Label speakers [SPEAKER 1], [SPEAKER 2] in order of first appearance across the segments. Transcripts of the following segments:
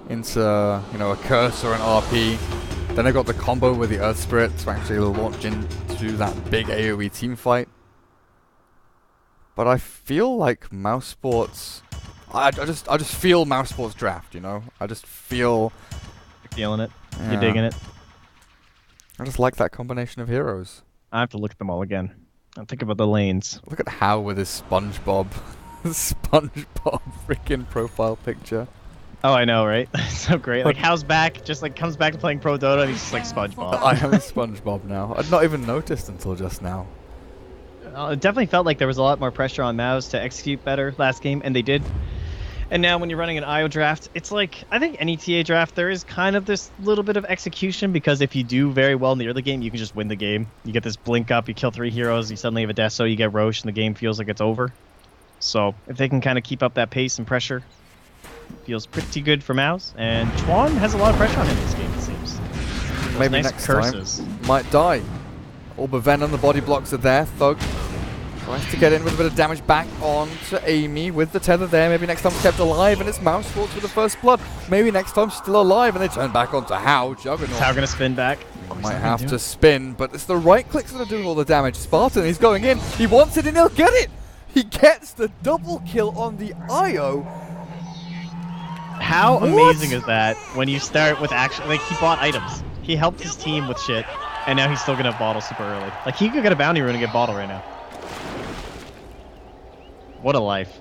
[SPEAKER 1] into, you know, a curse or an RP. Then I got the combo with the Earth Spirit to actually launch into that big AoE team fight. But I feel like mousesports... I just feel mousesports draft, you know? I just feel...
[SPEAKER 2] You're feeling it.
[SPEAKER 1] Yeah.
[SPEAKER 2] You're digging it.
[SPEAKER 1] I just like that combination of heroes.
[SPEAKER 2] I have to look at them all again. I'm thinking about the lanes.
[SPEAKER 1] Look at How with his SpongeBob. SpongeBob freaking profile picture.
[SPEAKER 2] Oh, I know, right? So great. Like, How's back, just like comes back to playing Pro Dota and he's just like SpongeBob.
[SPEAKER 1] I am SpongeBob now. I'd not even noticed until just now.
[SPEAKER 2] It definitely felt like there was a lot more pressure on Mouse to execute better last game, and they did. And now when you're running an IO draft, it's like, I think any TA draft, there is kind of this little bit of execution, because if you do very well in the early game, you can just win the game. You get this blink up, you kill 3 heroes, you suddenly have a Deso, you get Roche, and the game feels like it's over. So if they can kind of keep up that pace and pressure, feels pretty good for Mouse. And Chuan has a lot of pressure on him in this game, it seems. Those
[SPEAKER 1] Maybe
[SPEAKER 2] nice
[SPEAKER 1] next
[SPEAKER 2] curses.
[SPEAKER 1] time might die. Orb of Venom, the body blocks are there. Thug tries to get in with a bit of damage back on to Amy with the tether there. Maybe next time kept alive, and it's mousesports with the first blood. Maybe next time still alive, and they turn back onto How. Juggernaut.
[SPEAKER 2] How gonna spin back?
[SPEAKER 1] Might have to spin, but it's the right clicks that are doing all the damage. Spartan, he's going in. He wants it, and he'll get it. He gets the double kill on the IO.
[SPEAKER 2] How amazing is that when you start with action? Like, he bought items. He helped his team with shit, and now he's still gonna bottle super early. Like, he could get a bounty rune and get bottle right now. What a life.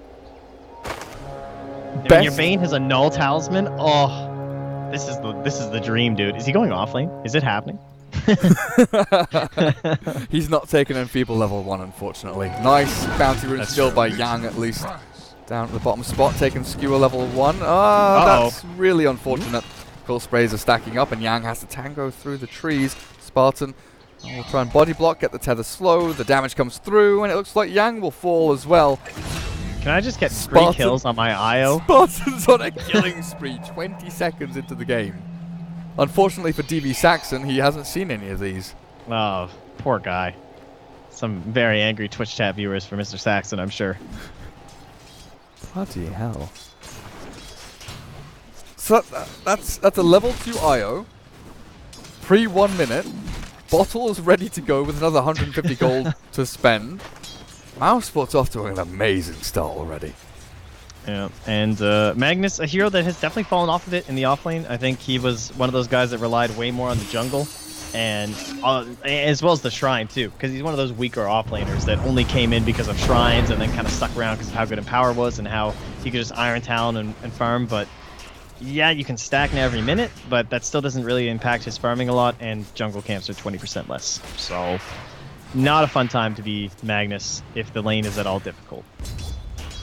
[SPEAKER 2] And when your Bane has a null talisman, oh, this is the dream, dude. Is he going off lane? Is it happening?
[SPEAKER 1] He's not taken Enfeeble level 1, unfortunately. Nice bounty rune skill by Yang, at least. Down at the bottom spot, taking Skewer level 1. That's really unfortunate. Cool sprays are stacking up, and Yang has to tango through the trees. Spartan will try and body block, get the tether slow. The damage comes through, and it looks like Yang will fall as well.
[SPEAKER 2] Can I just get 3 kills on my IO?
[SPEAKER 1] Spartan's on a killing spree 20 seconds into the game. Unfortunately for DV Saxon, he hasn't seen any of these.
[SPEAKER 2] Oh, poor guy. Some very angry Twitch chat viewers for Mr. Saxon, I'm sure.
[SPEAKER 1] Bloody hell. So that's a level 2 IO. Pre 1 minute. Bottle is ready to go with another 150 gold to spend. mousesports off to an amazing start already.
[SPEAKER 2] Yeah, and Magnus, a hero that has definitely fallen off of it in the offlane. I think he was one of those guys that relied way more on the jungle, and as well as the shrine too, because he's one of those weaker offlaners that only came in because of shrines and then kind of stuck around because of how good Empower was and how he could just Iron Talon and farm. But yeah, you can stack now every minute, but that still doesn't really impact his farming a lot, and jungle camps are 20% less. So not a fun time to be Magnus if the lane is at all difficult.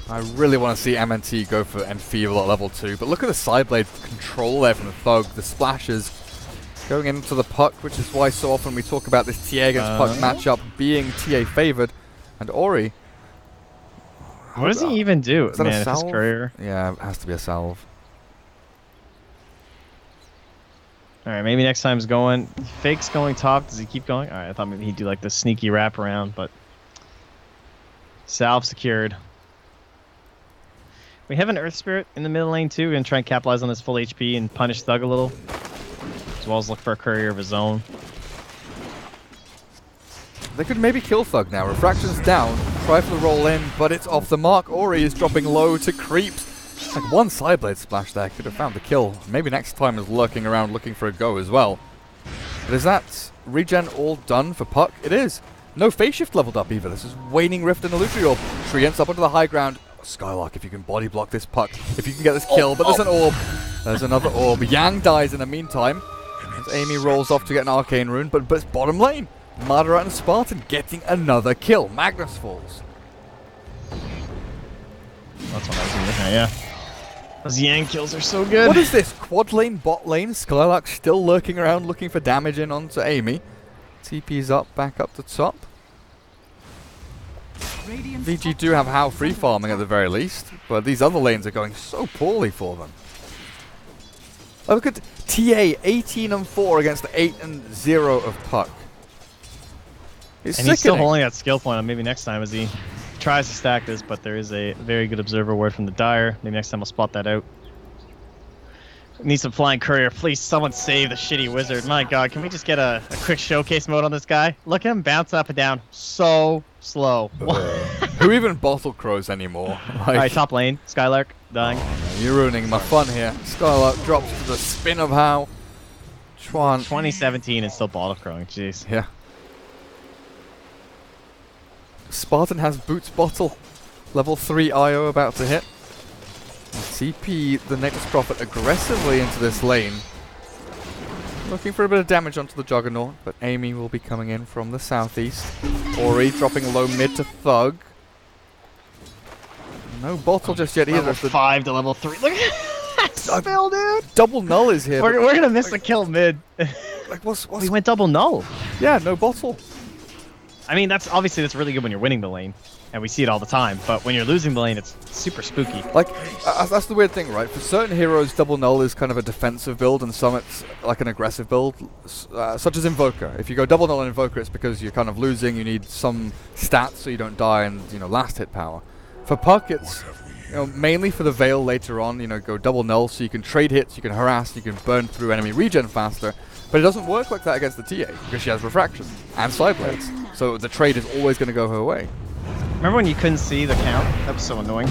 [SPEAKER 1] I really want to see MNT go for Enfeeble at level 2, but look at the sideblade control there from the Thug. The splashes going into the puck, which is why so often we talk about this TA against puck matchup being TA favored. And Ori.
[SPEAKER 2] What does he even do?
[SPEAKER 1] Is that a salve?
[SPEAKER 2] His career?
[SPEAKER 1] Yeah, it has to be a salve.
[SPEAKER 2] Alright, maybe next time's going. Fake's going top. Does he keep going? Alright, I thought maybe he'd do like the sneaky wrap around, but salve secured. We have an Earth Spirit in the middle lane too. We're going to try and capitalize on this full HP and punish Thug a little, as well as look for a courier of his own.
[SPEAKER 1] They could maybe kill Thug now. Refraction's down. Try for the roll in, but it's off the mark. Ori is dropping low to creeps. Like one sideblade splash there could have found the kill. Maybe next time is lurking around looking for a go as well. But is that regen all done for Puck? It is. No phase shift leveled up either. This is Waning Rift and Illusory Orb. Treants up onto the high ground. Skylark, if you can body block this Puck, if you can get this kill, but there's an orb. There's another orb. Yang dies in the meantime. As Amy rolls off to get an arcane rune, but it's bottom lane. Madara and Spartan getting another kill. Magnus falls.
[SPEAKER 2] That's what I was looking at, yeah. Those Yang kills are so good.
[SPEAKER 1] What is this? Quad lane, bot lane. Skylark still lurking around looking for damage in onto Amy. TP's up, back up to top. VG do have How free farming at the very least, but these other lanes are going so poorly for them. Oh, look at TA 18-4 against the 8-0 of Puck.
[SPEAKER 2] And he's still holding that skill point on maybe next time as he tries to stack this, but there is a very good observer word from the Dire. Maybe next time we'll spot that out. Need some flying courier. Please, someone save the shitty wizard. My god, can we just get a quick showcase mode on this guy? Look at him bounce up and down so slow.
[SPEAKER 1] Who even bottle crows anymore? Like,
[SPEAKER 2] Alright, top lane. Skylark, dying.
[SPEAKER 1] You're ruining my fun here. Skylark drops to the spin of how. Chuan.
[SPEAKER 2] 2017 is still bottle crowing. Jeez.
[SPEAKER 1] Yeah. Spartan has Boots Bottle. Level 3 IO about to hit. TP the Necklace Prophet aggressively into this lane. Looking for a bit of damage onto the Juggernaut, but Amy will be coming in from the southeast. Ori dropping low mid to Thug. No bottle just yet either.
[SPEAKER 2] Level 5 to level 3. Look at that spill, dude!
[SPEAKER 1] Double null is here.
[SPEAKER 2] We're gonna miss a kill mid.
[SPEAKER 1] Like what's
[SPEAKER 2] We went double null.
[SPEAKER 1] Yeah, no bottle.
[SPEAKER 2] I mean, that's really good when you're winning the lane, and we see it all the time. But when you're losing the lane, it's super spooky.
[SPEAKER 1] Like, that's the weird thing, right? For certain heroes, double null is kind of a defensive build, and some it's like an aggressive build, such as Invoker. If you go double null on Invoker, it's because you're kind of losing. You need some stats so you don't die and, you know, last hit power. For Puck, it's, you know, mainly for the Veil later on. You know, go double null so you can trade hits, you can harass, you can burn through enemy regen faster. But it doesn't work like that against the TA because she has Refraction and Sideblades. So the trade is always going to go her way.
[SPEAKER 2] Remember when you couldn't see the count? That was so annoying.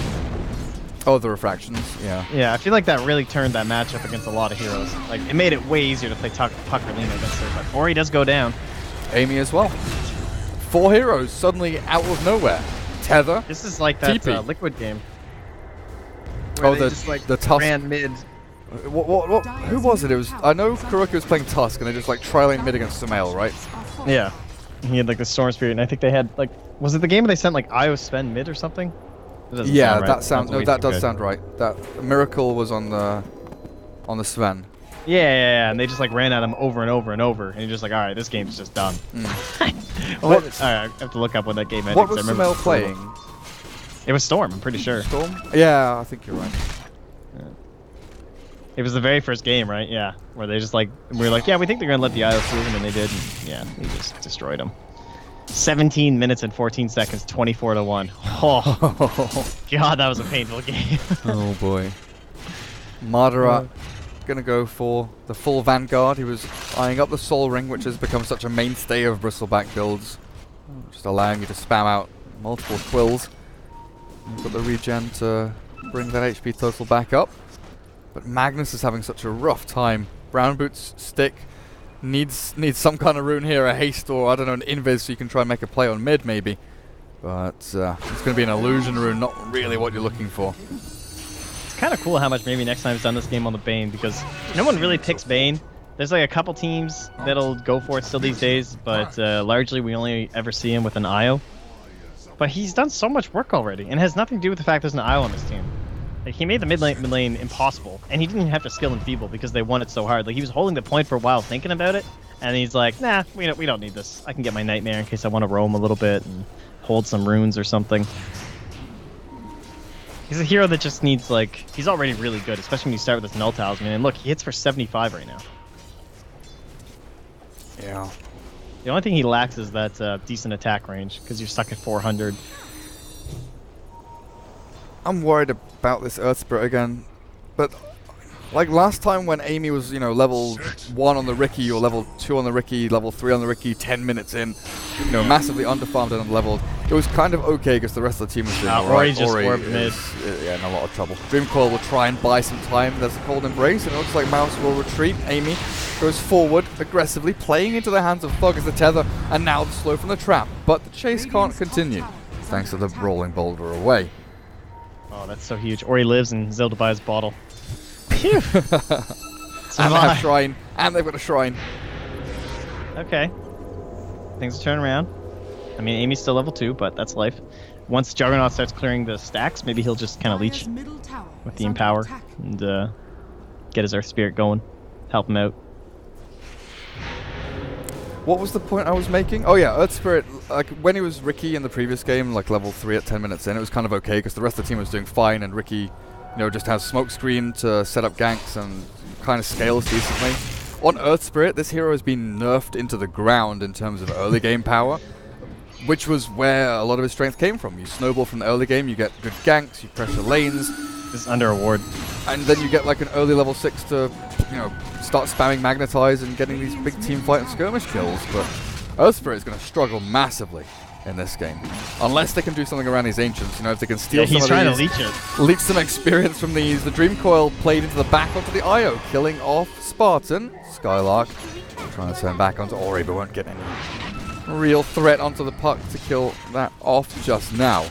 [SPEAKER 1] Oh, the Refractions, yeah.
[SPEAKER 2] Yeah, I feel like that really turned that matchup against a lot of heroes. Like, it made it way easier to play Puck or Lina against her. But Ori does go down.
[SPEAKER 1] Amy as well. 4 heroes suddenly out of nowhere. Tether.
[SPEAKER 2] This is like that Liquid game.
[SPEAKER 1] Oh,
[SPEAKER 2] the
[SPEAKER 1] Tusk.
[SPEAKER 2] ran mid.
[SPEAKER 1] What? Who was it? It was. I know Kuroki was playing Tusk, and they just like tri-lane mid against Sumail, right?
[SPEAKER 2] Yeah. He had like the Storm Spirit, and I think they had like, was it the game where they sent like Io Sven mid or something?
[SPEAKER 1] Yeah, that sounds. No, that does sound right. That Miracle was on the Sven.
[SPEAKER 2] Yeah, and they just like ran at him over and over and over, and you're just like, all right, this game's just done. All right, I have to look up when that game ended.
[SPEAKER 1] What was Sumail playing?
[SPEAKER 2] It was Storm, I'm pretty sure.
[SPEAKER 1] Storm? Yeah, I think you're right.
[SPEAKER 2] Yeah. It was the very first game, right? Yeah, where they just like, we were like, yeah, we think they're gonna let the IO through them, and they did. And yeah, he just destroyed them. 17 minutes and 14 seconds, 24-1. Oh, God, that was a painful game.
[SPEAKER 1] Oh boy. Madara gonna go for the full Vanguard. He was eyeing up the Soul Ring, which has become such a mainstay of Bristleback builds, just allowing you to spam out multiple quills. You've got the regen to bring that HP total back up. But Magnus is having such a rough time. Brown Boots stick needs some kind of rune here, a haste or, I don't know, an invis so you can try and make a play on mid maybe. But it's going to be an illusion rune, not really what you're looking for.
[SPEAKER 2] It's kind of cool how much maybe next time's done this game on the Bane, because no one really picks Bane. There's like a couple teams that'll go for it still these days, but largely we only ever see him with an IO. But he's done so much work already, and it has nothing to do with the fact there's an IO on this team. Like, he made the mid lane impossible, and he didn't have to skill Enfeeble because they won it so hard. Like, he was holding the point for a while thinking about it, and he's like, nah, we don't need this. I can get my Nightmare in case I want to roam a little bit and hold some runes or something. He's a hero that just needs, like, he's already really good, especially when you start with this Null Talisman. And look, he hits for 75 right now.
[SPEAKER 1] Yeah.
[SPEAKER 2] The only thing he lacks is that decent attack range, because you're stuck at 400.
[SPEAKER 1] I'm worried about this Earth Spirit again, but like last time when Amy was, you know, level 1 on the Riki or level 2 on the Riki, level 3 on the Riki, 10 minutes in, you know, massively underfarmed and underleveled, it was kind of okay because the rest of the team was doing alright. Ori is in a lot of trouble. Dreamcoil will try and buy some time. There's a Cold Embrace, and it looks like Mouse will retreat. Amy goes forward aggressively, playing into the hands of Thug as the tether, and now the slow from the trap. But the chase can't continue, thanks to the rolling boulder away.
[SPEAKER 2] Oh, that's so huge. Ori lives and Zelda buys bottle. Phew!
[SPEAKER 1] And they have Shrine, and they've got a Shrine.
[SPEAKER 2] Okay. Things will turn around. I mean, Amy's still level 2, but that's life. Once Juggernaut starts clearing the stacks, maybe he'll just kind of leech with the Empower and get his Earth Spirit going. Help him out.
[SPEAKER 1] What was the point I was making? Oh yeah, Earth Spirit, like when he was Riki in the previous game, like level 3 at 10 minutes in, it was kind of okay because the rest of the team was doing fine, and Riki, you know, just has smoke screen to set up ganks and kind of scales decently. On Earth Spirit, this hero has been nerfed into the ground in terms of early game power, which was where a lot of his strength came from. You snowball from the early game, you get good ganks, you pressure lanes.
[SPEAKER 2] This is under a ward.
[SPEAKER 1] and then you get like an early level 6 to, you know, start spamming Magnetize and getting these big team fight and skirmish kills. But Earth Spirit is going to struggle massively in this game, unless they can do something around these Ancients. You know, if they can steal some of these.
[SPEAKER 2] He's trying to leech it.
[SPEAKER 1] Leech some experience from these. The Dream Coil played into the back onto the IO, killing off Spartan. Skylark trying to turn back onto Ori, but won't get any real threat onto the puck to kill that off just now.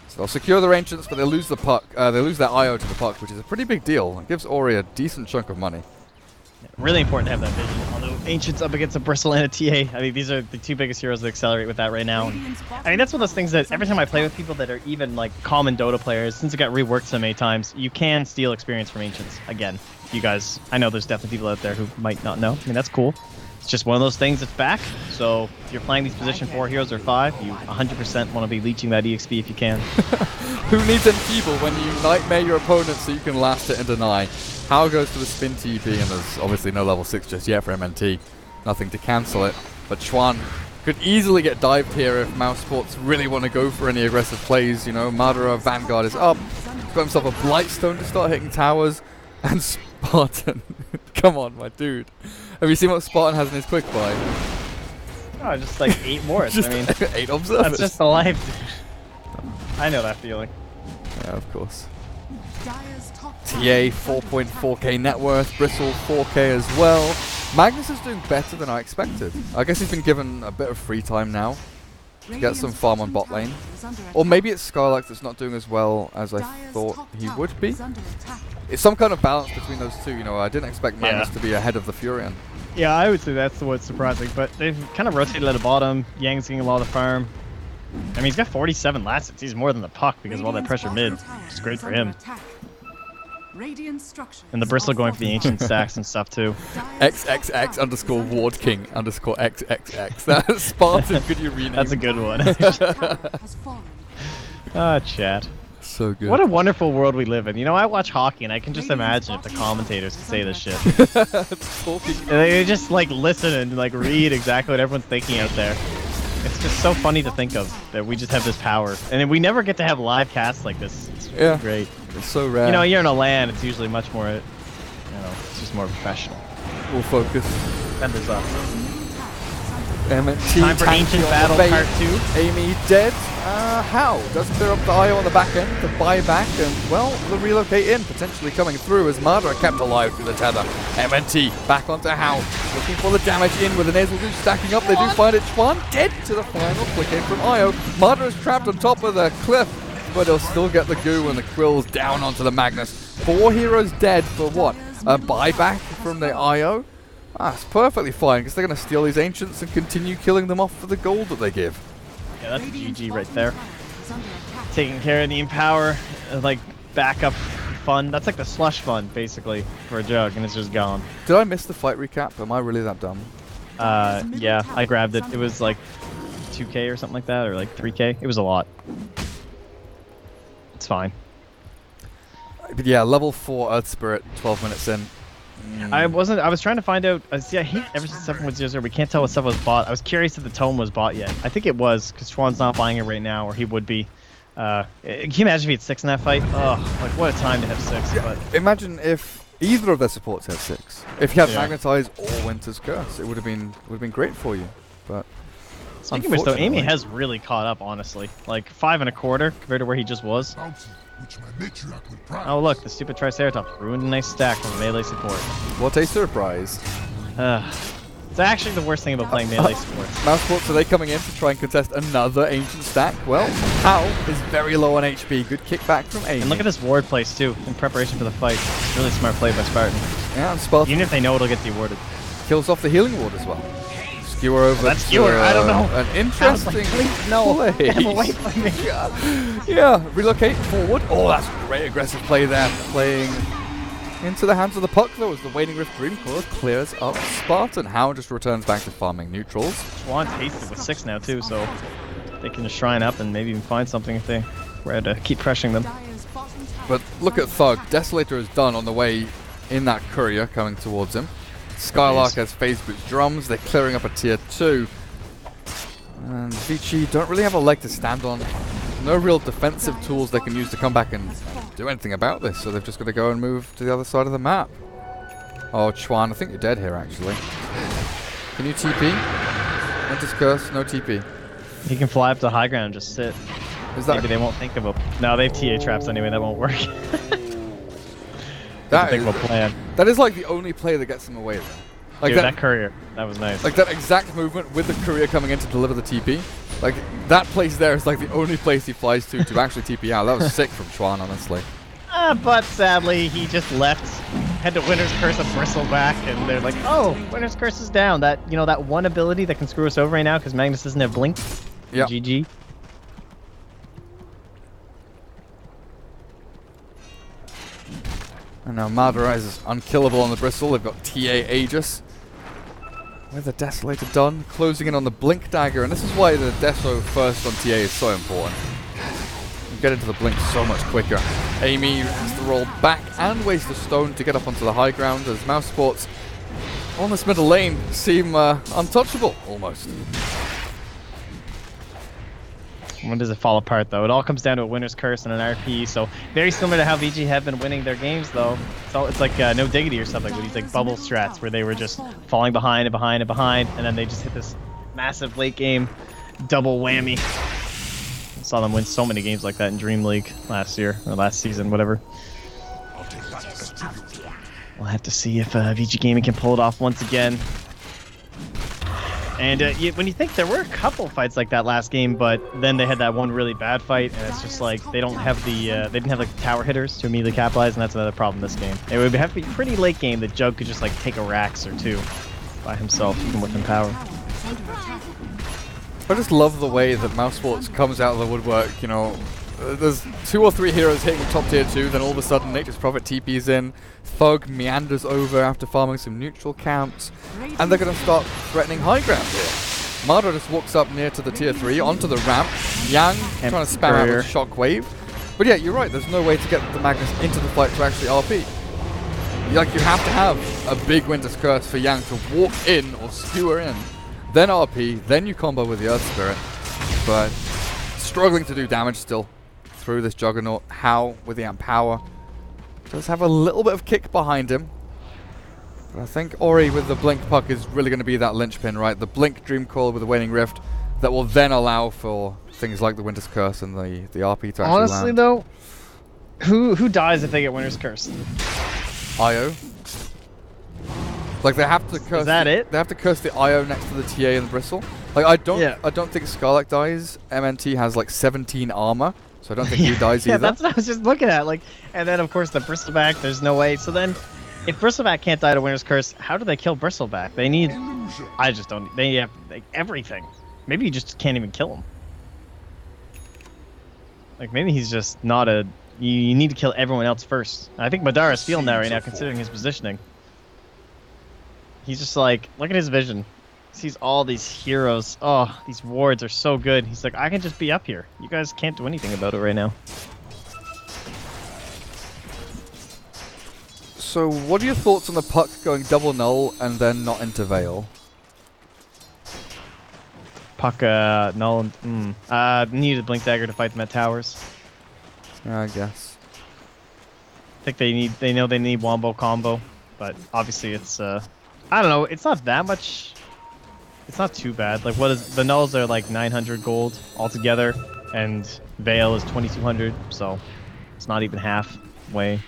[SPEAKER 1] So they'll secure their Ancients, but they lose the puck. They lose their IO to the puck, which is a pretty big deal. It gives Ori a decent chunk of money.
[SPEAKER 2] Yeah, really important to have that vision. Although Ancients up against a Bristle and a TA, I mean, these are the two biggest heroes that accelerate with that right now. And, I mean, that's one of those things that every time I play with people that are even like common Dota players, since it got reworked so many times, you can steal experience from Ancients. Again, you guys, I know there's definitely people out there who might not know. I mean, that's cool. It's just one of those things that's back. So if you're playing these position 4 heroes or 5, you 100% want to be leeching that EXP if you can.
[SPEAKER 1] Who needs Enfeeble when you nightmare your opponent so you can last it and deny? How goes to the spin TP, and there's obviously no level 6 just yet for MNT. Nothing to cancel it. But Chuan could easily get dived here if mousesports really want to go for any aggressive plays. You know, Madara Vanguard is up. He's got himself a Blightstone to start hitting towers. And Spartan. Come on, my dude. Have you seen what Spartan has in his quick buy?
[SPEAKER 2] Oh, just like 8 more. I mean,
[SPEAKER 1] 8 observers.
[SPEAKER 2] That's just the life, dude. I know that feeling.
[SPEAKER 1] Yeah, of course. TA 4.4k net worth, Bristle 4k as well. Magnus is doing better than I expected. I guess he's been given a bit of free time now to get some farm on bot lane. Or maybe it's Skylark that's not doing as well as I thought he would be. It's some kind of balance between those two, you know. I didn't expect Magnus to be ahead of the Furion.
[SPEAKER 2] Yeah, I would say that's what's surprising, but they've kind of rotated at the bottom. Yang's getting a lot of farm. I mean, he's got 47 last hits. He's more than the puck because of all that pressure mid, which is great for him. And the Bristle going for the ancient stacks and stuff too.
[SPEAKER 1] XXX underscore Ward King underscore XXX. That's Spartan. Could you rename?
[SPEAKER 2] That's a good one. Ah, chat.
[SPEAKER 1] So good.
[SPEAKER 2] What a wonderful world we live in. You know, I watch hockey and I can just imagine if the commentators could say this shit. They just like listen and like read exactly what everyone's thinking out there. It's just so funny to think of that we just have this power, and we never get to have live casts like this. It's really great.
[SPEAKER 1] It's so rare.
[SPEAKER 2] You know, you're in a LAN, it's usually much more, you know, it's just more professional.
[SPEAKER 1] Full focus.
[SPEAKER 2] Fenders up.
[SPEAKER 1] MNT
[SPEAKER 2] time for Ancient Battle Part 2.
[SPEAKER 1] Amy dead. How? Doesn't clear up the IO on the back end to buy back, and well, the relocate in potentially coming through as Madara kept alive through the tether. MNT back onto How, looking for the damage in with the nasal goose stacking up. They do find it. Chuan dead to the final click in from IO. Madara's trapped on top of the cliff, but he'll still get the goo and the quills down onto the Magnus. 4 heroes dead for what? A buyback from the IO? That's perfectly fine, because they're going to steal these Ancients and continue killing them off for the gold that they give.
[SPEAKER 2] Yeah, that's a GG right there. Taking care of the Empower, like backup fun. That's like the slush fun, basically, for a Jug, and it's just gone.
[SPEAKER 1] Did I miss the fight recap? Am I really that dumb?
[SPEAKER 2] Yeah, I grabbed it. It was like 2k or something like that, or like 3k. It was a lot. It's fine.
[SPEAKER 1] But yeah, level 4 Earth Spirit, 12 minutes in.
[SPEAKER 2] I was trying to find out. See, I hate ever since 7.00 we can't tell what stuff was bought. I was curious if the tome was bought yet. I think it was, because Chuan's not buying it right now, or he would be. Can you imagine if he had 6 in that fight? Oh, like what a time to have 6.
[SPEAKER 1] Yeah,
[SPEAKER 2] but
[SPEAKER 1] imagine if either of their supports had 6. If you had Magnetize or Winter's Curse, it would have been great for you. But
[SPEAKER 2] speaking of which, though, Amy has really caught up, honestly. Like 5 1/4 compared to where he just was. Oh look, the stupid Triceratops ruined a nice stack from melee support.
[SPEAKER 1] What a surprise.
[SPEAKER 2] It's actually the worst thing about playing melee supports.
[SPEAKER 1] Mousesports, are they coming in to try and contest another ancient stack? Well, How is very low on HP. Good kickback from Amy.
[SPEAKER 2] And look at this ward place too, in preparation for the fight. Really smart play by Spartan.
[SPEAKER 1] Yeah, and Spartan
[SPEAKER 2] even if they know it'll get deawarded.
[SPEAKER 1] kills off the healing ward as well. Skewer over.
[SPEAKER 2] That's Skewer, I don't know.
[SPEAKER 1] An interesting play.
[SPEAKER 2] Get him away from me.
[SPEAKER 1] Yeah, relocate forward. Oh, that's great aggressive play there. Playing into the hands of the puck though, as the Waning Rift Dream Coil clears up Spartan. How just returns back to farming neutrals.
[SPEAKER 2] Chuan's hasted with 6 now too, so they can just shrine up and maybe even find something if they were to keep pressuring them.
[SPEAKER 1] But look at Thug. Desolator is done on the way in that courier coming towards him. Skylark has phase boots drums. They're clearing up a tier 2. And Vici don't really have a leg to stand on. No real defensive tools they can use to come back and do anything about this, so they've just got to go and move to the other side of the map. Oh, Chuan, I think you're dead here, actually. Can you TP? Winter's Curse, no TP.
[SPEAKER 2] He can fly up to high ground and just sit.
[SPEAKER 1] Is that
[SPEAKER 2] Maybe they won't think of him. No, they have TA traps anyway, that won't work.
[SPEAKER 1] that
[SPEAKER 2] think of a plan.
[SPEAKER 1] That is like the only play that gets them away though. Like
[SPEAKER 2] Dude, that courier, that was nice.
[SPEAKER 1] Like that exact movement with the courier coming in to deliver the TP. Like that place there is like the only place he flies to actually TP out. That was sick from Chuan, honestly.
[SPEAKER 2] But sadly, he just left, had to Winter's Curse a Bristleback, and they're like, oh, Winter's Curse is down. That, you know, that one ability that can screw us over right now because Magnus doesn't have Blink.
[SPEAKER 1] Yeah.
[SPEAKER 2] GG.
[SPEAKER 1] And now Madara is unkillable on the Bristle. They've got TA Aegis. With the Desolator done, closing in on the Blink Dagger, and this is why the Deso first on TA is so important. You get into the Blink so much quicker. Amy has to roll back and waste a stone to get up onto the high ground as mousesports on this middle lane seem untouchable, almost.
[SPEAKER 2] When does it fall apart, though? It all comes down to a Winter's Curse and an RP, so very similar to how VG have been winning their games, though. So it's like No Diggity or something with these like bubble strats where they were just falling behind and behind and behind, and then they just hit this massive late game double whammy. I saw them win so many games like that in Dream League last year, or last season, whatever. We'll have to see if Vici Gaming can pull it off once again. And when you think there were a couple fights like that last game, but then they had that one really bad fight, and it's just like they don't have the they didn't have like the tower hitters to immediately capitalize, and that's another problem this game. It would have to be pretty late game that Jug could just like take a Rax or two by himself, even with power.
[SPEAKER 1] I just love the way that mousesports comes out of the woodwork. You know, there's 2 or 3 heroes hitting top tier 2, then all of a sudden Nature's Prophet TP's in, Thug meanders over after farming some neutral camps, and they're going to start threatening high ground here. Madara just walks up near to the tier 3, onto the ramp, Yang trying to spam out with Shockwave. But yeah, you're right, there's no way to get the Magnus into the fight to actually RP. Like, you have to have a big Winter's Curse for Yang to walk in or skewer in, then RP, then you combo with the Earth Spirit. But struggling to do damage still through this Juggernaut. How with the Amp Power does have a little bit of kick behind him. But I think Ori with the Blink Puck is really going to be that linchpin, right? The Blink Dream Coil with the Waning Rift that will then allow for things like the Winter's Curse and the RP to actually
[SPEAKER 2] Honestly,
[SPEAKER 1] land.
[SPEAKER 2] though, who dies if they get Winter's Curse?
[SPEAKER 1] IO. Like they have to curse.
[SPEAKER 2] Is that it?
[SPEAKER 1] They have to curse the IO next to the TA and the Bristle. Like I don't think Scarlet dies. MNT has like 17 armor, so I don't think he dies either.
[SPEAKER 2] Yeah, that's what I was just looking at. Like, and then of course the Bristleback. There's no way. So then, if Bristleback can't die to Winter's Curse, how do they kill Bristleback? They need. I just don't. They have like, everything. Maybe you just can't even kill him. Like maybe he's just not a. You need to kill everyone else first. I think Madara's feeling that right now, considering his positioning. He's just like, look at his vision. He sees all these heroes. Oh, these wards are so good. He's like, I can just be up here. You guys can't do anything about it right now.
[SPEAKER 1] So, what are your thoughts on the Puck going double null and then not into Veil?
[SPEAKER 2] Puck, null, needed Blink Dagger to fight them at towers.
[SPEAKER 1] Yeah, I guess.
[SPEAKER 2] I think they know they need Wombo combo, but obviously it's, I don't know, it's not that much. It's not too bad. Like, what is the nulls are like 900 gold altogether, and Veil is 2200, so it's not even halfway. I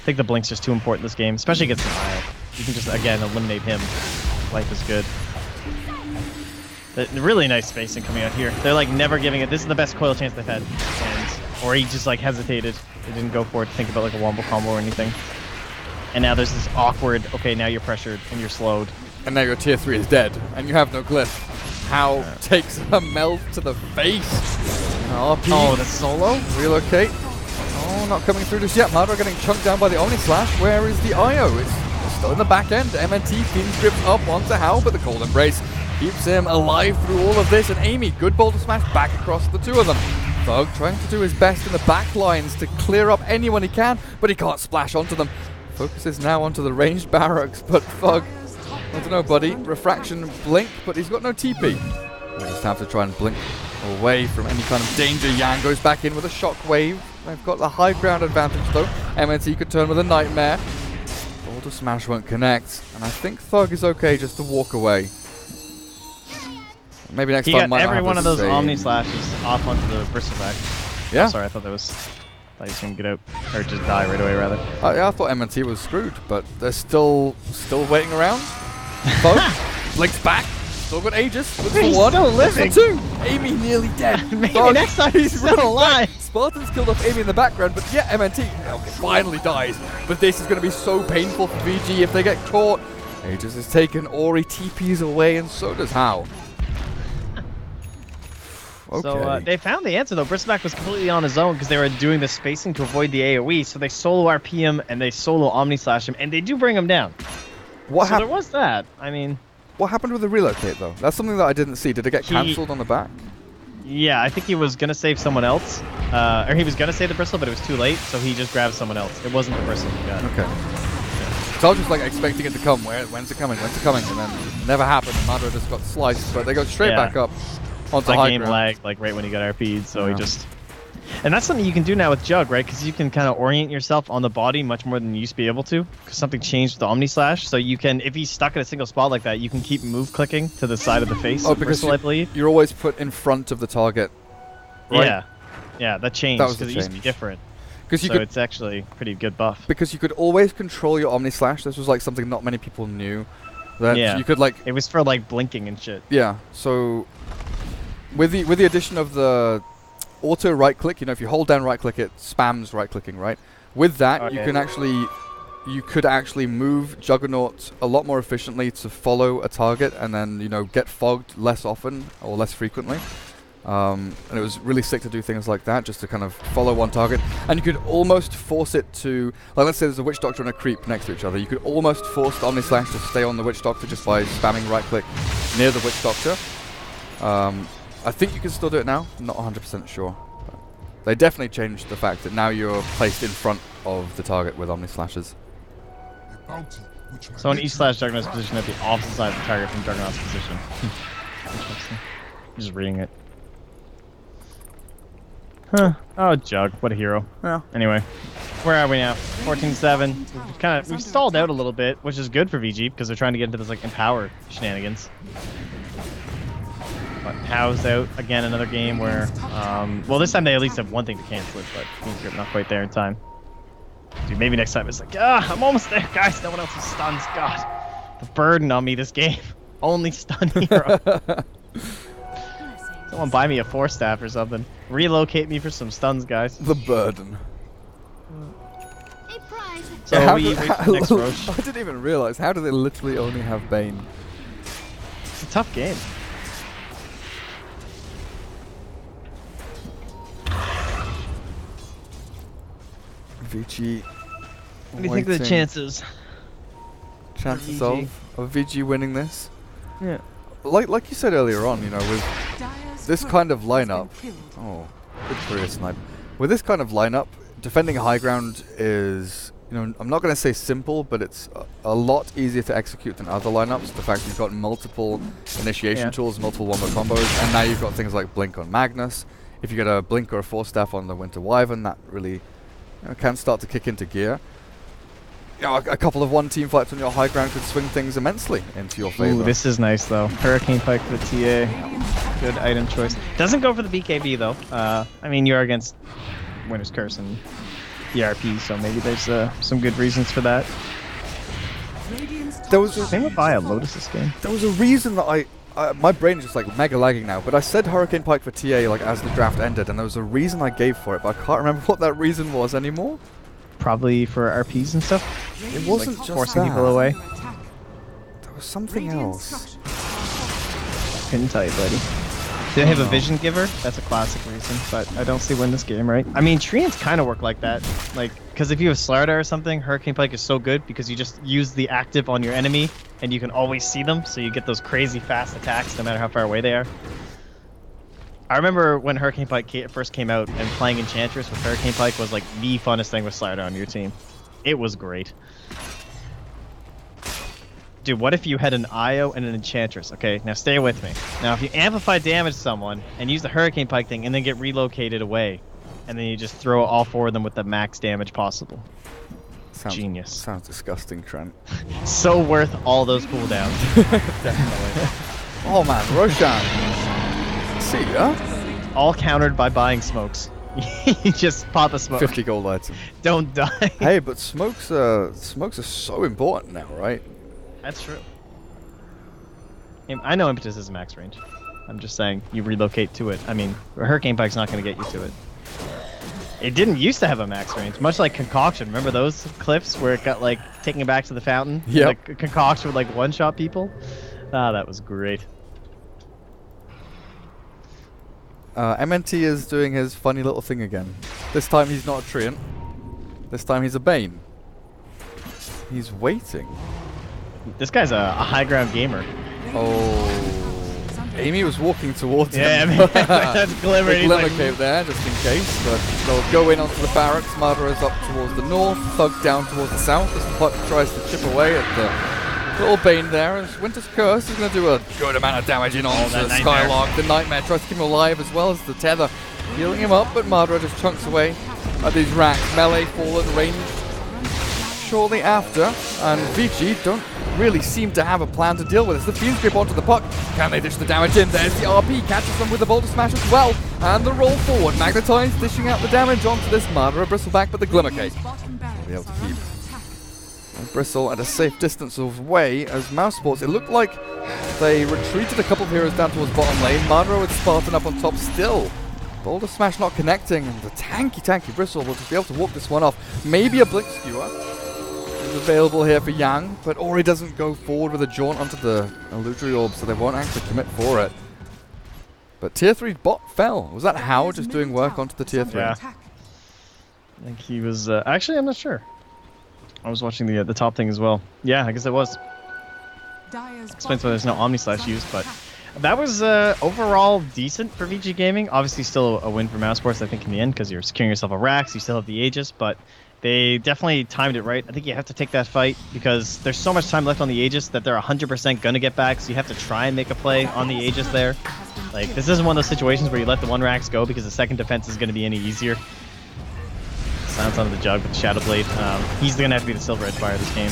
[SPEAKER 2] think the Blink's just too important this game, especially against an IO. You can just again eliminate him. Life is good. Really nice spacing coming out here. They're like never giving it. This is the best coil chance they've had, or he just like hesitated. They didn't go for it to think about like a wombo combo or anything. And now there's this awkward, okay, now you're pressured and you're slowed.
[SPEAKER 1] And now your tier 3 is dead, and you have no glyph. How takes a melt to the face. RP.
[SPEAKER 2] Oh, the solo?
[SPEAKER 1] Relocate. Oh, not coming through just yet. Madara getting chunked down by the Omni Slash. Where is the IO? It's still in the back end. MNT Fiends drift up onto Hal, but the Cold Embrace keeps him alive through all of this. And Amy, good boulder smash back across the 2 of them. Thug trying to do his best in the back lines to clear up anyone he can, but he can't splash onto them. Focuses now onto the ranged barracks, but Thug, I don't know, buddy. Refraction, blink, but he's got no TP. We just have to try and blink away from any kind of danger. Yang goes back in with a shockwave. They've got the high ground advantage though. MNT could turn with a nightmare. Order smash won't connect, and I think Thug is okay just to walk away. Maybe next time might
[SPEAKER 2] got
[SPEAKER 1] not
[SPEAKER 2] every
[SPEAKER 1] have
[SPEAKER 2] one
[SPEAKER 1] the
[SPEAKER 2] of those
[SPEAKER 1] same.
[SPEAKER 2] Omni Slashes off onto the bristleback.
[SPEAKER 1] Yeah.
[SPEAKER 2] Oh, sorry, I thought he was gonna get out or just die right away rather.
[SPEAKER 1] Yeah, I thought MNT was screwed, but they're still waiting around. Thug blinks back. Still got Aegis. Looks
[SPEAKER 2] He's
[SPEAKER 1] for one.
[SPEAKER 2] still
[SPEAKER 1] Looks for
[SPEAKER 2] living.
[SPEAKER 1] two. Amy nearly dead.
[SPEAKER 2] Maybe
[SPEAKER 1] Thug,
[SPEAKER 2] next time he's still
[SPEAKER 1] running
[SPEAKER 2] alive.
[SPEAKER 1] back. Spartan's killed off Amy in the background, but yeah, MNT finally dies. But this is going to be so painful for VG if they get caught. Aegis is taken. Ori TP's away, and so does How. Okay.
[SPEAKER 2] So they found the answer though. Bristleback was completely on his own because they were doing the spacing to avoid the AoE. So they solo RP him and they solo Omni Slash him, and they do bring him down.
[SPEAKER 1] What
[SPEAKER 2] So there was that. I mean,
[SPEAKER 1] What happened with the relocate though? That's something that I didn't see. Did it get cancelled on the back?
[SPEAKER 2] yeah, I think he was gonna save someone else, or he was gonna save the bristle, but it was too late, so he just grabbed someone else. It wasn't the bristle he got.
[SPEAKER 1] Okay. So I was just like expecting it to come. When's it coming? When's it coming? And then it never happened. Madra just got sliced, but they go straight
[SPEAKER 2] Yeah.
[SPEAKER 1] back up onto
[SPEAKER 2] My
[SPEAKER 1] high
[SPEAKER 2] game
[SPEAKER 1] ground.
[SPEAKER 2] lagged like right when he got RP'd, so
[SPEAKER 1] Yeah.
[SPEAKER 2] he just. And that's something you can do now with Jug, right? Because you can kind of orient yourself on the body much more than you used to be able to. Because something changed with the Omni Slash, so you can, if he's stuck in a single spot like that, you can keep move clicking to the side of the face.
[SPEAKER 1] Oh, because
[SPEAKER 2] Bristle, I believe.
[SPEAKER 1] you're always put in front of the target. Right?
[SPEAKER 2] Yeah, yeah, that changed
[SPEAKER 1] That was the
[SPEAKER 2] because it used to be
[SPEAKER 1] change.
[SPEAKER 2] different.
[SPEAKER 1] Because you
[SPEAKER 2] So
[SPEAKER 1] could
[SPEAKER 2] it's actually a pretty good buff.
[SPEAKER 1] because you could always control your Omni Slash. This was like something not many people knew. That
[SPEAKER 2] Yeah.
[SPEAKER 1] you could like
[SPEAKER 2] It was for like blinking and shit.
[SPEAKER 1] yeah. So with the addition of the auto right click, you know, if you hold down right click, it spams right clicking, right? With that,
[SPEAKER 2] Okay.
[SPEAKER 1] you could actually move Juggernaut a lot more efficiently to follow a target, and then get fogged less often or less frequently. And it was really sick to do things like that, just to kind of follow one target. And you could almost force it to, like, let's say there's a Witch Doctor and a Creep next to each other. You could almost force the Omni Slash to stay on the Witch Doctor just by spamming right click near the Witch Doctor. I think you can still do it now. I'm not 100% sure. But they definitely changed the fact that now you're placed in front of the target with Omni Slashes.
[SPEAKER 2] So on each slash Juggernaut's position at the opposite side of the target from Juggernaut's position. Interesting. Just reading it. Huh. Oh, Jug. What a hero.
[SPEAKER 1] Yeah.
[SPEAKER 2] Anyway, where are we now? 14-7. We've stalled out a little bit, which is good for VG because they're trying to get into this like empower shenanigans. But How's out again. Another game where, well, this time they at least have one thing to cancel it, but Team Grip not quite there in time. Dude, maybe next time it's like, I'm almost there, guys. No one else is stuns. God, the burden on me this game. Only stun hero. Someone buy me a 4-staff or something. Relocate me for some stuns, guys.
[SPEAKER 1] The burden.
[SPEAKER 2] So
[SPEAKER 1] Yeah,
[SPEAKER 2] we wait for the next Roche.
[SPEAKER 1] I didn't even realize. How do they literally only have Bane?
[SPEAKER 2] It's a tough game.
[SPEAKER 1] Vici.
[SPEAKER 2] What do you think of the
[SPEAKER 1] waiting.
[SPEAKER 2] chances?
[SPEAKER 1] Chances
[SPEAKER 2] VG?
[SPEAKER 1] of VG winning this?
[SPEAKER 2] Yeah.
[SPEAKER 1] Like you said earlier on, with this kind of lineup. Oh, good career snipe. With this kind of lineup, defending high ground is, I'm not going to say simple, but it's a lot easier to execute than other lineups. The fact you've got multiple initiation tools, multiple wombo combos, and now you've got things like Blink on Magnus. If you get a Blink or a 4-staff on the Winter Wyvern, that really can start to kick into gear. A couple of one-team fights on your high ground could swing things immensely into your favor.
[SPEAKER 2] Ooh, this is nice though. Hurricane Pike for the TA. Good item choice. Doesn't go for the BKB though. I mean, you're against Winter's Curse and ERP, so maybe there's some good reasons for that.
[SPEAKER 1] There was
[SPEAKER 2] Same with Aya Lotus this game.
[SPEAKER 1] There was a reason that my brain is just like mega lagging now, but I said Hurricane Pike for TA like as the draft ended, and there was a reason I gave for it, but I can't remember what that reason was anymore.
[SPEAKER 2] Probably for RPs and stuff.
[SPEAKER 1] It wasn't
[SPEAKER 2] like
[SPEAKER 1] just
[SPEAKER 2] forcing
[SPEAKER 1] that.
[SPEAKER 2] people away.
[SPEAKER 1] There was something else.
[SPEAKER 2] Couldn't tell you, buddy. Do they have a Vision Giver? That's a classic reason, but I don't see win this game, right? I mean, Treants kind of work like that. Like, because if you have Slardar or something, Hurricane Pike is so good because you just use the active on your enemy and you can always see them, so you get those crazy fast attacks no matter how far away they are. I remember when Hurricane Pike first came out and playing Enchantress with Hurricane Pike was like the funnest thing with Slardar on your team. It was great. Dude, what if you had an IO and an Enchantress? Okay, now stay with me. Now, if you amplify damage to someone and use the Hurricane Pike thing and then get relocated away, and then you just throw all 4 of them with the max damage possible. Genius.
[SPEAKER 1] Sounds disgusting, Trent.
[SPEAKER 2] So worth all those cooldowns.
[SPEAKER 1] Definitely. Oh man, Roshan. See ya.
[SPEAKER 2] All countered by buying smokes. You just pop a smoke.
[SPEAKER 1] 50 gold item.
[SPEAKER 2] Don't die.
[SPEAKER 1] Hey, but smokes are so important now, right?
[SPEAKER 2] That's true. I know Impetus is max range. I'm just saying, you relocate to it. I mean, a Hurricane Pike's not going to get you to it. It didn't used to have a max range, much like Concoction. Remember those clips where it got, like, taking it back to the fountain?
[SPEAKER 1] Yeah.
[SPEAKER 2] Like, Concoction would, like, one-shot people? Ah, that was great.
[SPEAKER 1] MNT is doing his funny little thing again. This time he's not a Treant. This time he's a Bane. He's waiting.
[SPEAKER 2] This guy's a high ground gamer.
[SPEAKER 1] Oh, Amy was walking towards him.
[SPEAKER 2] Yeah, that's Glimmer.
[SPEAKER 1] Big Glimmer cave there, just in case. But they'll go in onto the barracks. Mardera's up towards the north. Thug down towards the south. As Puck tries to chip away at the little Bane there. As Winter's Curse is going to do a good amount of damage in onto the Skylark. The Nightmare tries to keep him alive as well as the Tether. Healing him up, but Mardera just chunks away at these racks. Melee, fallen, ranged shortly after. And Vici don't really seem to have a plan to deal with this. The Fiend's grip onto the Puck. Can they dish the damage in? There's the RP, catches them with the Boulder Smash as well. And the roll forward. Magnetized, dishing out the damage onto this Mardera Bristleback, but the Glimmer Cake will be able to keep Bristle at a safe distance away as Mousesports. It looked like they retreated a couple of heroes down towards bottom lane. Mardera with Spartan up on top still. Boulder Smash not connecting. And the tanky Bristle will just be able to walk this one off. Maybe a Blink Skewer is available here for Yang, but Ori doesn't go forward with a jaunt onto the Illusory Orb, so they won't actually commit for it. But tier 3 bot fell. Was that Howard just doing work onto the tier 3?
[SPEAKER 2] Yeah. I think he was... actually, I'm not sure. I was watching the top thing as well. Yeah, I guess it was. Explains why there's no Omni-Slash used, but... That was overall decent for Vici Gaming. Obviously still a win for Mousesports, I think, in the end, because you're securing yourself a Rax, you still have the Aegis, but they definitely timed it right. I think you have to take that fight, because there's so much time left on the Aegis that they're 100% going to get back, so you have to try and make a play on the Aegis there. Like, this isn't one of those situations where you let the one Rax go, because the second defense is going to be any easier. Sounds onto the Jug with the Shadow Blade. He's going to have to be the Silver Edge Fire this game.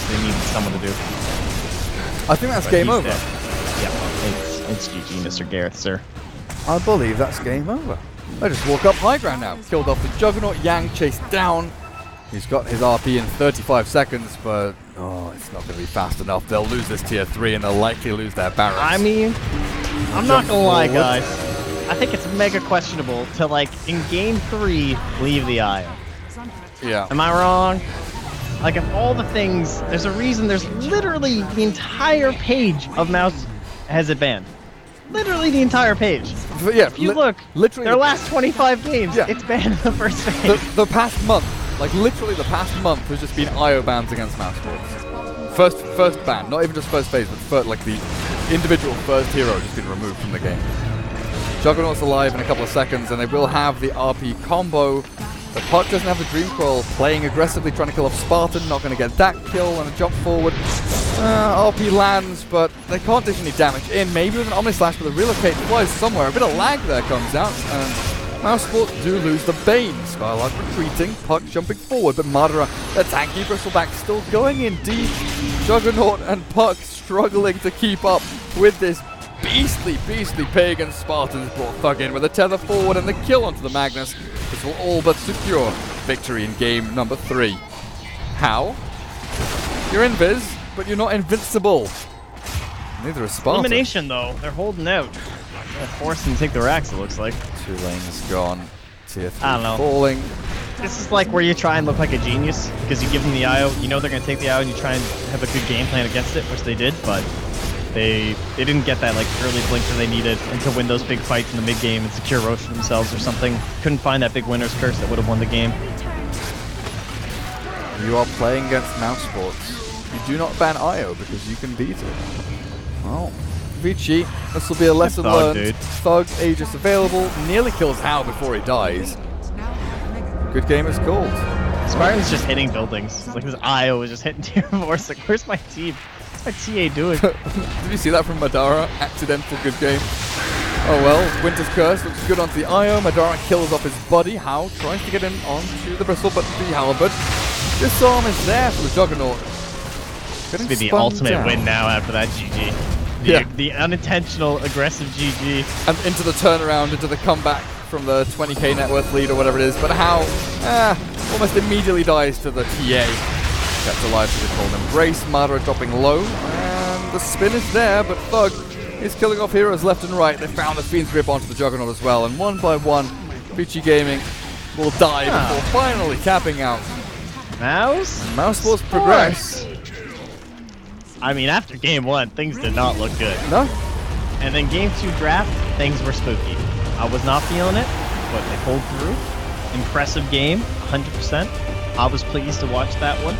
[SPEAKER 2] They need someone to do.
[SPEAKER 1] I think that's game over.
[SPEAKER 2] Dead. Yeah, it's GG, Mr. Gareth, sir.
[SPEAKER 1] I believe that's game over. They just walk up high ground now. Killed off the Juggernaut. Yang chased down. He's got his RP in 35 seconds, but it's not going to be fast enough. They'll lose this tier 3 and they'll likely lose their barracks.
[SPEAKER 2] I mean, I'm not going to lie, guys. I think it's mega questionable to, like, in game 3, leave the Io.
[SPEAKER 1] Yeah.
[SPEAKER 2] Am I wrong? Like, of all the things, there's a reason there's literally the entire page of Mouse has it banned. Literally the entire page.
[SPEAKER 1] Yeah,
[SPEAKER 2] if you look,
[SPEAKER 1] literally
[SPEAKER 2] their last 25 games, it's banned in the first phase.
[SPEAKER 1] The past month, like literally the past month has just been IO bans against Mousesports. First ban, not even just first phase, but like the individual first hero has just been removed from the game. Juggernaut's alive in a couple of seconds, and they will have the RP combo. The Puck doesn't have the Dream Coil, playing aggressively, trying to kill off Spartan, not going to get that kill, and a jump forward. RP lands, but they can't dish any damage in. Maybe with an Omni-Slash, but the relocate flies somewhere. A bit of lag there comes out, and Mousesports do lose the Bane. Skylark retreating, Puck jumping forward, but Mardera, the tanky Bristleback, still going in deep. Juggernaut and Puck struggling to keep up with this beastly pagan. Spartans brought Thug in with a tether forward and the kill onto the Magnus. This will all but secure victory in game number 3. How? You're invis, but you're not invincible. Neither is Spartan.
[SPEAKER 2] Elimination, though. They're holding out. They're forcing to take the racks, it looks like.
[SPEAKER 1] 2 lanes gone. Tier 3
[SPEAKER 2] I don't know.
[SPEAKER 1] falling.
[SPEAKER 2] This is like where you try and look like a genius, because you give them the IO, you know they're going to take the IO, and you try and have a good game plan against it, which they did, but they didn't get that like early blink that they needed and to win those big fights in the mid game and secure Roche for themselves or something. Couldn't find that big winner's curse that would have won the game.
[SPEAKER 1] You are playing against Mousesports. You do not ban IO because you can beat it. Well, Vici, this will be a lesson learned.
[SPEAKER 2] Dude.
[SPEAKER 1] Thug, Aegis available, nearly kills Hao before he dies. Good game is called.
[SPEAKER 2] Spartan's just hitting buildings. Like this IO is just hitting tier 4. It's like, where's my team? What's TA doing?
[SPEAKER 1] Did you see that from Madara? Accidental good game. Oh well, Winter's Curse looks good onto the IO. Madara kills off his buddy. How tries to get in onto the Bristle, but the Halberd. Disarm is there for the Juggernaut.
[SPEAKER 2] This be the ultimate win now after that GG. The unintentional aggressive GG.
[SPEAKER 1] And into the turnaround, into the comeback from the 20k net worth lead or whatever it is. But how almost immediately dies to the TA. Kept alive to the cold embrace. Madara dropping low. And the spin is there, but Thug is killing off heroes left and right. They found the Fiend's Grip onto the Juggernaut as well. And one by one, Vici Gaming will die before finally tapping out. Mousesports progress.
[SPEAKER 2] I mean, after game 1, things did not look good.
[SPEAKER 1] No?
[SPEAKER 2] And then game 2 draft, things were spooky. I was not feeling it, but they pulled through. Impressive game, 100%. I was pleased to watch that one.